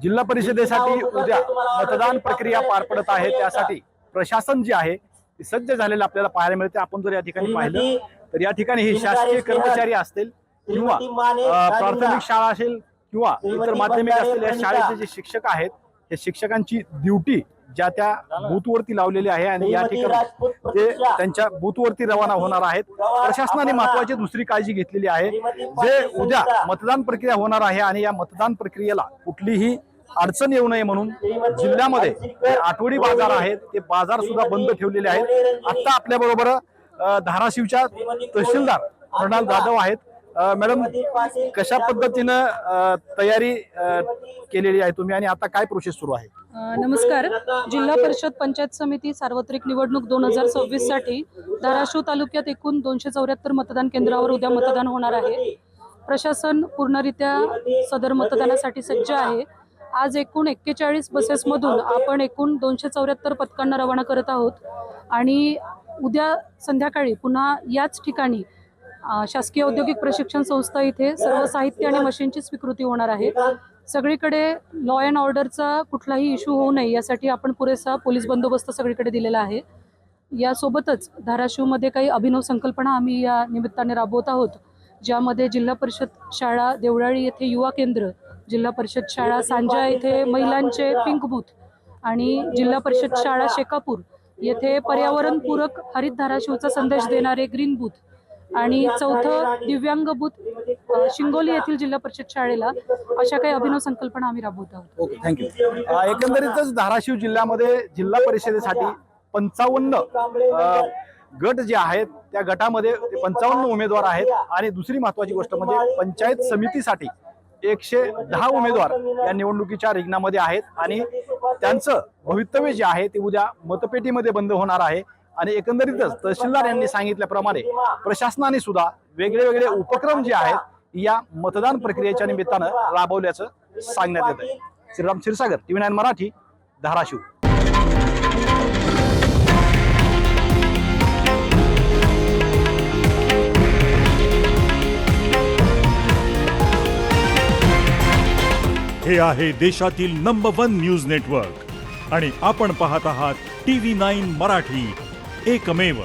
जिल्हा परिषदेसाठी उद्या मतदान प्रक्रिया पार पडत आहे। त्यासाठी प्रशासन जे आहे ते सज्ज झालेलं आपल्याला पाहायला मिळते। आपण जर या ठिकाणी पाहिलं तर या ठिकाणी हे शासकीय कर्मचारी असतील किंवा प्राथमिक शाळा असेल किंवा इतर माध्यमिक असतील, या शाळेचे जे शिक्षक आहेत हे शिक्षकांची ड्युटी ज्या त्या बूथवरती लावलेली आहे आणि या ठिकाणी ते त्यांच्या बूथवरती रवाना होणार आहेत। प्रशासनाने महत्त्वाची दुसरी काळजी घेतलेली आहे, जे उद्या मतदान प्रक्रिया होणार आहे आणि या मतदान प्रक्रियेला कुठलीही अडचण येऊ नये म्हणून जिल्ह्यामध्ये आठवडी बाजार आहेत ते बाजार सुद्धा बंद ठेवलेले आहेत। आता आपल्या बरोबर धाराशिवच्या तहसीलदार मृणाल जाधव आहेत। मॅडम, कशा पद्धतीनं तयारी केलेली आहे तुम्ही आणि आता काय प्रोसेस सुरू आहे? नमस्कार। जिल्हा परिषद पंचायत समिती सार्वत्रिक निवडणूक 2026 साठी धाराशिव तालुक्यात एकूण 274 मतदान केंद्रावर उद्या मतदान होणार आहे। प्रशासन पूर्णरित्या सदर मतदानासाठी सज्ज आहे। आज एकूण 41 बसेसमधून आपण एकूण 274 पथकांना रवाना करत आहोत आणि उद्या संध्याकाळी पुन्हा याच ठिकाणी शासकीय औद्योगिक प्रशिक्षण संस्था इथे सर्व साहित्य आणि मशीनची स्वीकृती होणार आहे। सगळीकडे लॉ अँड ऑर्डरचा कुठलाही इश्यू होऊ नये यासाठी आपण पुरेसा पोलीस बंदोबस्त सगळीकडे दिलेला आहे। यासोबतच धाराशिवमध्ये काही अभिनव संकल्पना आम्ही या निमित्ताने राबवत आहोत, ज्यामध्ये जिल्हा परिषद शाळा देवळाळी येथे युवा केंद्र, जिल्हा परिषद शाळा सांजा येथे महिलांचे पिंक बूथ आणि जिल्हा परिषद शाळा शेकापूर येथे पर्यावरणपूरक हरित धाराशिवचा संदेश देणारे ग्रीन बूथ आणि चौथं दिव्यांग बूथ शिंगोली येथील जिल्हा परिषद शाळेला, अशा काही अभिनव संकल्पना आम्ही राबवत आहोत। Okay, thank you. एकंदरीतच धाराशिव जिल्ह्यामध्ये जिल्हा परिषदेसाठी 55 गट जे आहेत त्या गटामध्ये 55 उमेदवार आहेत आणि दुसरी महत्त्वाची गोष्ट म्हणजे पंचायत समितीसाठी 110 उमेदवार या निवडणुकीच्या रिंगणामध्ये आहेत आणि त्यांचं भवितव्य जे आहे ते उद्या मतपेटीमध्ये बंद होणार आहे। आणि एकंदरीतच तहसीलदार यांनी सांगितल्याप्रमाणे प्रशासनाने सुद्धा वेगळे उपक्रम जे आहेत या मतदान प्रक्रियेच्या निमित्तानं राबवल्याचं सांगण्यात येत आहे। श्रीराम क्षीरसागर, TV9 मराठी, धाराशिव। हे आहे देशातील नंबर 1 न्यूज नेटवर्क आणि आपण पाहत आहात TV9 मराठी, एकमेव।